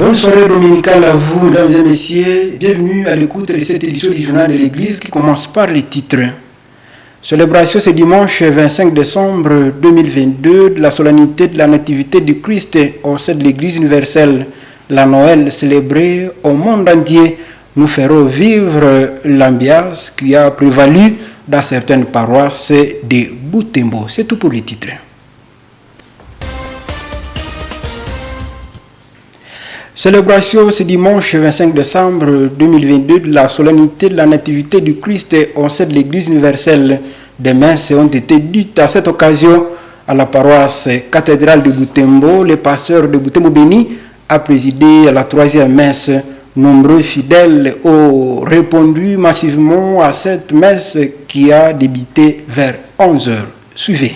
Bonne soirée dominicale à vous, mesdames et messieurs. Bienvenue à l'écoute de cette édition du Journal de l'Église qui commence par les titres. Célébration ce dimanche 25 décembre 2022 de la solennité de la Nativité du Christ au sein de l'Église universelle. La Noël célébrée au monde entier. Nous ferons vivre l'ambiance qui a prévalu dans certaines paroisses de Butembo. C'est tout pour les titres. Célébration ce dimanche 25 décembre 2022 de la solennité de la Nativité du Christ au sein de l'Église universelle. Des messes ont été dites à cette occasion à la paroisse cathédrale de Butembo. Le pasteur de Butembo Béni a présidé à la troisième messe. Nombreux fidèles ont répondu massivement à cette messe qui a débuté vers 11h. Suivez.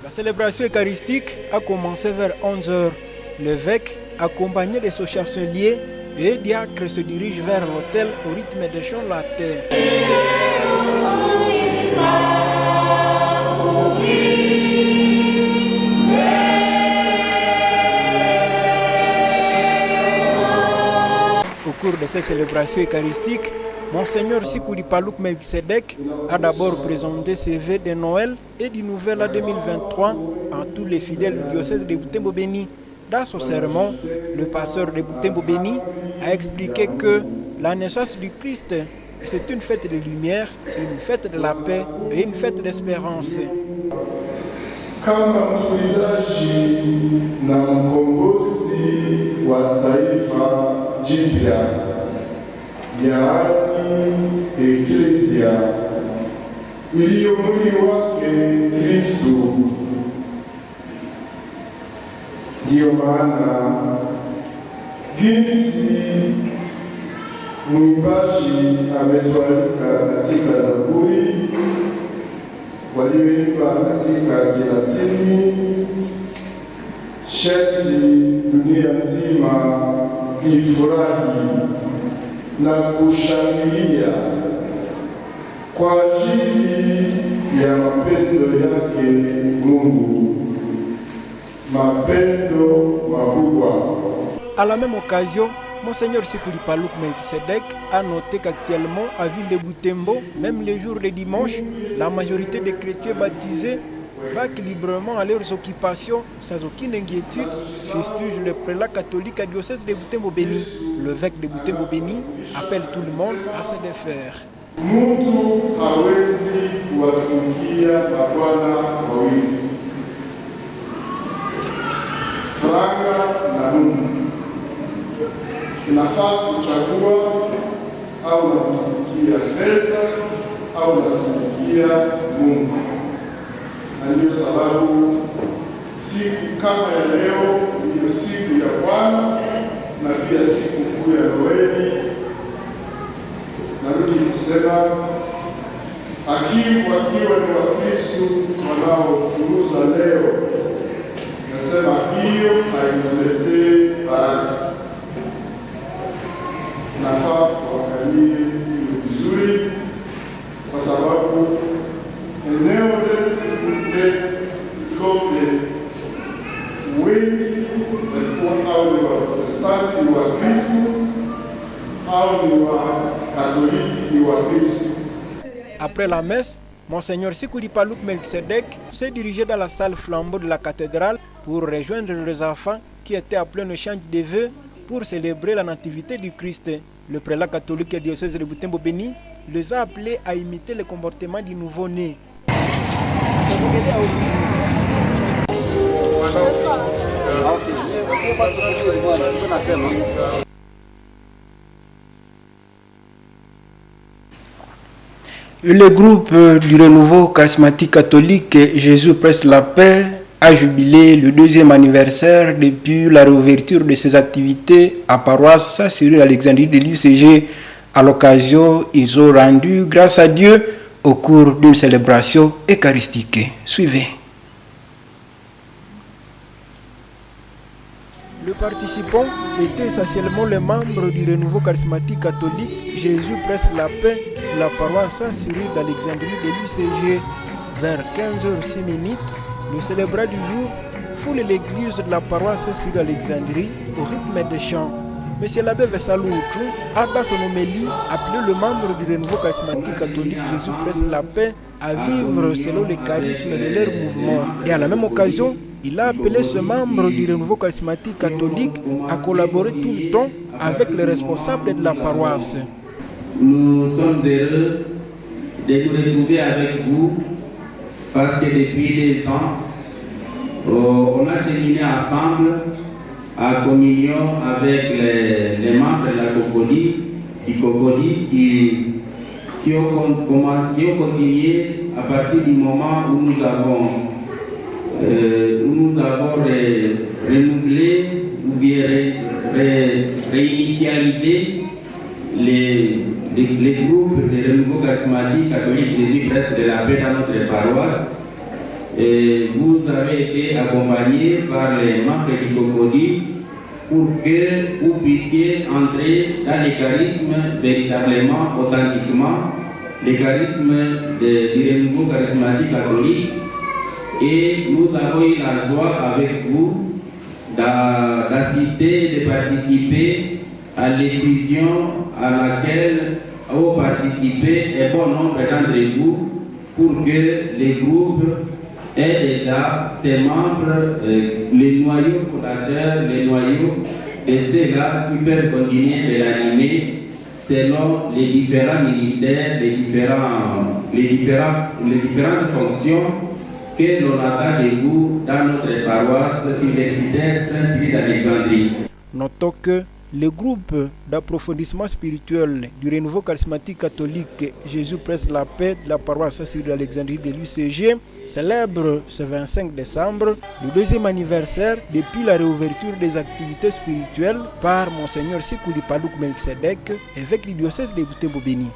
La célébration eucharistique a commencé vers 11h. L'évêque, accompagné de ses chanceliers et diacres, se dirige vers l'autel au rythme des chants latins. Au cours de cette célébration eucharistique, Monseigneur Sikuli Palouk Melkisedek a d'abord présenté ses vœux de Noël et du Nouvel An 2023 à tous les fidèles du diocèse de Butembo Béni. Dans son sermon, le pasteur de Butembo Béni a expliqué que la naissance du Christ, c'est une fête de lumière, une fête de la paix et une fête d'espérance. Kama mtulizaji na mkombozi wa taifa jipya, yaani Eklesia iliyo mwili wake Kristo. Ndiyo maana jinsi mwimbaji ametualika katika Zaburi, walioimba katika Kilatini, sharti dunia nzima ifurahi na kushangilia kwa ajili ya mapendo yake Mungu, mapendo makubwa. À la même occasion, Monseigneur Sikuli Palouk Melkisedek a noté qu'actuellement, à Ville de Butembo, même les jours de dimanche, la majorité des chrétiens baptisés vaquent librement à leurs occupations sans aucune inquiétude, fustige le prélat catholique à diocèse de Butembo Béni. L'évêque de Butembo Béni appelle tout le monde à se défaire. Mtu hawezi kuwatumikia mabwana wawili, franga na Mungu. Inafaa kuchagua, au unatumikia pesa au unatumikia Mungu. Na ndio sababu siku kama ya leo ndiyo siku ya Bwana na pia siku kuu ya Noeli. Narudi kusema wakiwa ni Wakristo wanaochunguza leo, nasema hiyo haituletee baraka. Nafaa tuangalie hiyo vizuri, kwa sababu eneo lote wengi walikuwa au ni Waprotestanti, ni Wakristo, au ni Wakatoliki, ni Wakristo. Après la messe, Monseigneur Sikuli Palouk Melkisedek s'est dirigé dans la salle flambeau de la cathédrale pour rejoindre les enfants qui étaient appelés au chant des vœux pour célébrer la nativité du Christ. Le prélat catholique et diocèse de Butembo Béni les a appelés à imiter le comportement du nouveau-né. Le groupe du renouveau charismatique catholique Jésus presse la paix a jubilé le 2e anniversaire depuis la réouverture de ses activités à paroisse Saint-Cyril Alexandrie de l'UCG. À l'occasion, ils ont rendu grâce à Dieu au cours d'une célébration eucharistique. Suivez. Le participant était essentiellement les membres du renouveau charismatique catholique Jésus presse la paix de la paroisse Saint-Cyril d'Alexandrie de l'UCG. Vers 15h06, le célébrat du jour foule l'église de la paroisse Saint-Cyril d'Alexandrie au rythme des chants. Monsieur l'abbé Vessalou Outrou a dans son homélie appelé le membre du renouveau charismatique catholique Jésus presse la paix à vivre selon les charismes de leur mouvement. Et à la même occasion, il a appelé ce membre du renouveau charismatique catholique à collaborer tout le temps avec les responsables de la paroisse. Nous sommes heureux de nous retrouver avec vous parce que depuis 2 ans, on a cheminé ensemble en communion avec les membres de la Cocody qui ont continué à partir du moment où nous avons renouvelé ou bien réinitialisé les groupes de renouveau charismatique catholique Jésus presse de la paix dans notre paroisse. Et vous avez été accompagnés par les membres du Cocody pour que vous puissiez entrer dans les charismes véritablement, authentiquement, les charismes du renouveau charismatique catholique. Et nous avons eu la joie avec vous d'assister et de participer à l'effusion à laquelle ont participé un bon nombre d'entre vous pour que les groupes aient déjà ses membres, les noyaux fondateurs, les noyaux de ceux-là qui peuvent continuer de l'animer selon les différents ministères, les différentes fonctions que l'on attend de vous dans notre paroisse universitaire Saint-Cyril d'Alexandrie. Notons que le groupe d'approfondissement spirituel du renouveau charismatique catholique Jésus presse la paix de la paroisse Saint-Cyril d'Alexandrie de l'UCG célèbre ce 25 décembre le 2e anniversaire depuis la réouverture des activités spirituelles par Monseigneur Sikouli Palouk Melkisedek, évêque du diocèse de Butembo-Béni.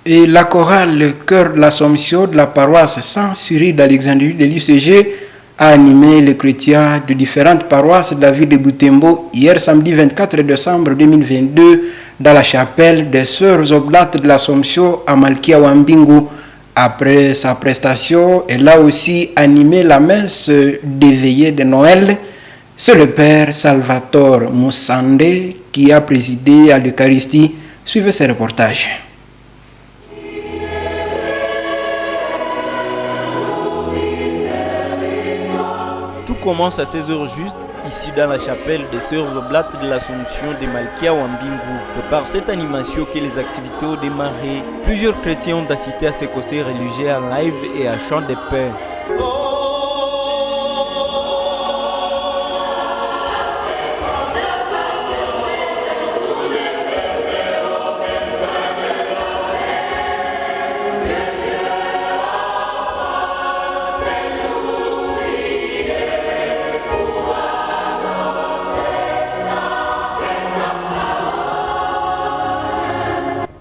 Et la chorale Cœur de l'Assomption de la paroisse Saint-Cyril d'Alexandrie de l'UCG a animé les chrétiens de différentes paroisses de la ville de Butembo hier samedi 24 décembre 2022 dans la chapelle des Sœurs Oblates de l'Assomption à Malkia Wambingu. Après sa prestation, elle a aussi animé la messe d'éveillé de Noël. C'est le Père Salvatore Moussande qui a présidé à l'Eucharistie. Suivez ce reportage. Commence à 16h juste, ici dans la chapelle des Sœurs Oblates de l'Assomption de Malkia Wambingu. C'est par cette animation que les activités ont démarré. Plusieurs chrétiens ont assisté à ces concerts religieux en live et à chant de paix.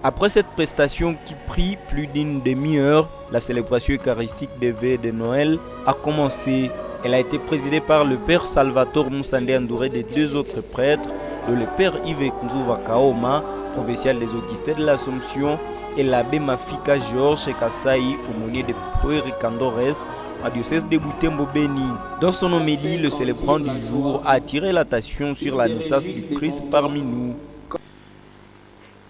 Après cette prestation qui prit plus d'une demi-heure, la célébration eucharistique des veillées de Noël a commencé. Elle a été présidée par le Père Salvatore Moussande entouré de 2 autres prêtres, dont le Père Yves Nzouva Kaoma, provincial des Augustins de l'Assomption, et l'abbé Mafika Georges Kassaï, aumônier de Puericandores, à diocèse de Butembo-Béni. Dans son homélie, le célébrant du jour a attiré l'attention sur la naissance du Christ parmi nous.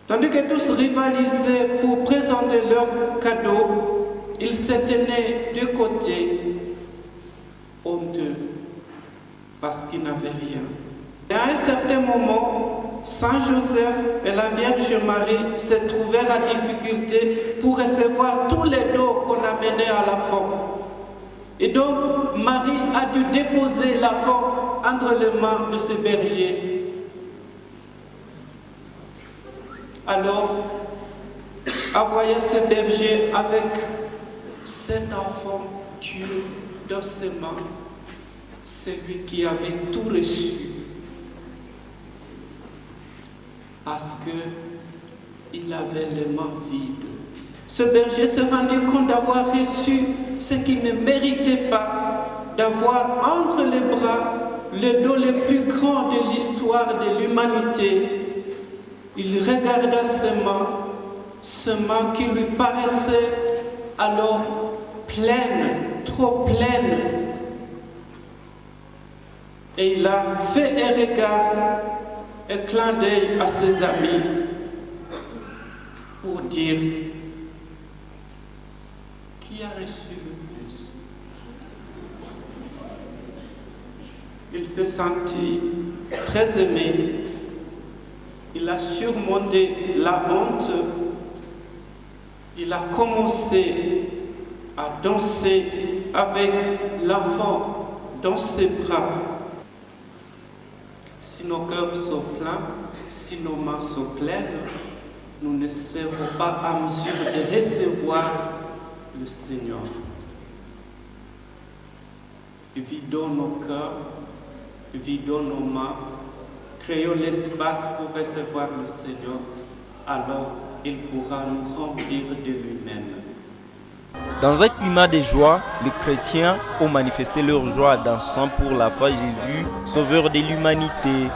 Tandis que tous rivalisaient pour présenter leurs cadeaux, ils se tenaient de côté, honteux, parce qu'ils n'avaient rien. Et à un certain moment, Saint Joseph et la Vierge Marie se trouvèrent à difficulté pour recevoir tous les dons qu'on amenait à l'enfant. Et donc, Marie a dû déposer l'enfant entre les mains de ce berger. Alors, envoyer ce berger avec cet enfant Dieu dans ses mains, celui qui avait tout reçu, parce qu'il avait les mains vides. Ce berger se rendit compte d'avoir reçu ce qu'il ne méritait pas, d'avoir entre les bras le don le plus grand de l'histoire de l'humanité. Il regarda ses mains qui lui paraissaient alors pleine, trop pleine. Et il a fait un regard, un clin d'œil à ses amis pour dire qui a reçu le plus. Il s'est senti très aimé. Il a surmonté la honte. Il a commencé à danser avec l'enfant dans ses bras. Si nos cœurs sont pleins, si nos mains sont pleines, nous ne serons pas à mesure de recevoir le Seigneur. Vidons nos cœurs, vidons nos mains, créons l'espace pour recevoir le Seigneur, alors il pourra nous remplir de lui-même. Dans un climat de joie, les chrétiens ont manifesté leur joie en dansant pour la foi Jésus, sauveur de l'humanité.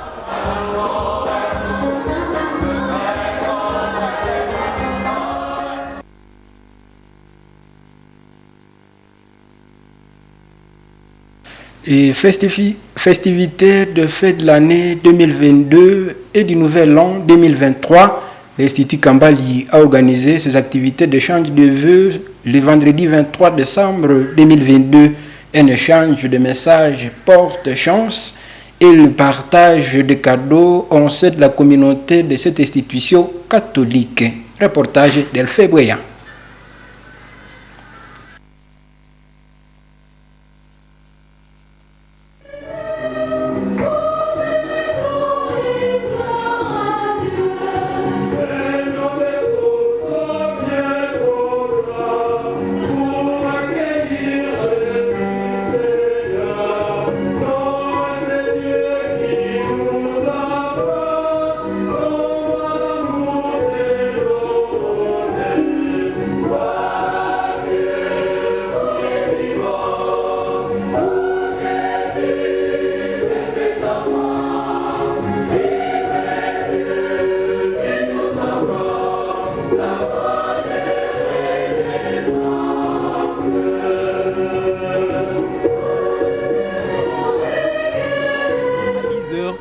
Et festivités de fête de l'année 2022 et du nouvel an 2023, l'Institut Kambali a organisé ses activités d'échange de vœux le vendredi 23 décembre 2022. Un échange de messages porte chance et le partage de cadeaux au sein de la communauté de cette institution catholique. Reportage d'Elfé Boyan.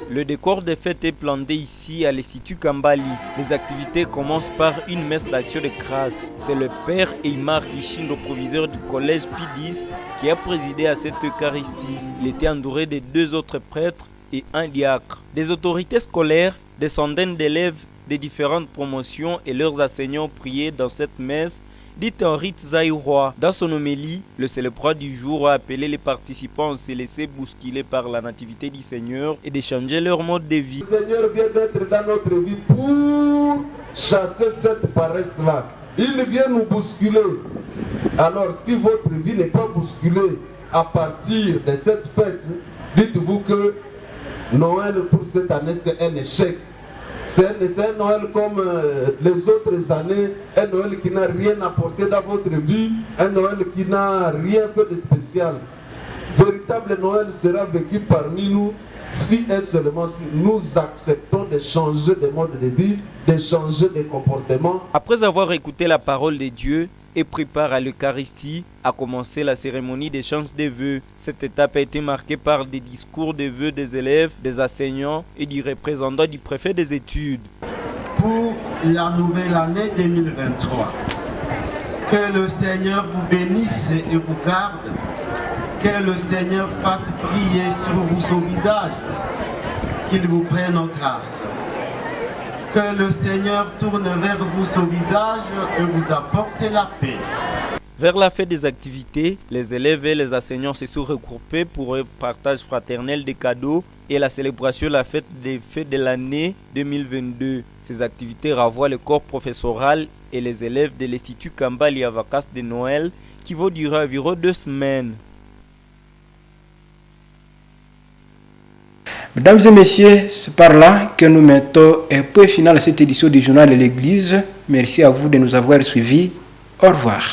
Le décor des fêtes est planté ici à l'Institut Kambali. Les activités commencent par une messe d'action de grâce. C'est le père Eymar Kishindo, proviseur du collège P10, qui a présidé à cette Eucharistie. Il était entouré de 2 autres prêtres et un diacre. Des autorités scolaires, des centaines d'élèves des différentes promotions et leurs enseignants priaient dans cette messe, dite en rite zaïrois. Dans son homélie, le célébrant du jour a appelé les participants à se laisser bousculer par la nativité du Seigneur et de changer leur mode de vie. Le Seigneur vient d'être dans notre vie pour chasser cette paresse-là. Il vient nous bousculer. Alors si votre vie n'est pas bousculée à partir de cette fête, dites-vous que Noël pour cette année c'est un échec. C'est un Noël comme les autres années, un Noël qui n'a rien apporté dans votre vie, un Noël qui n'a rien fait de spécial. Véritable Noël sera vécu parmi nous si et seulement si nous acceptons de changer de mode de vie, de changer de comportement. Après avoir écouté la parole de Dieu et pris part à l'Eucharistie, a commencé la cérémonie d'échange des vœux. Cette étape a été marquée par des discours de vœux des élèves, des enseignants et du représentant du préfet des études. Pour la nouvelle année 2023, que le Seigneur vous bénisse et vous garde, que le Seigneur fasse briller sur vous son visage, qu'il vous prenne en grâce. Que le Seigneur tourne vers vous son visage et vous apporte la paix. Vers la fin des activités, les élèves et les enseignants se sont regroupés pour un partage fraternel des cadeaux et la célébration de la fête des fêtes de l'année 2022. Ces activités renvoient le corps professoral et les élèves de l'Institut Kambali à vacances de Noël qui vont durer environ 2 semaines. Mesdames et messieurs, c'est par là que nous mettons un point final à cette édition du Journal de l'Église. Merci à vous de nous avoir suivis. Au revoir.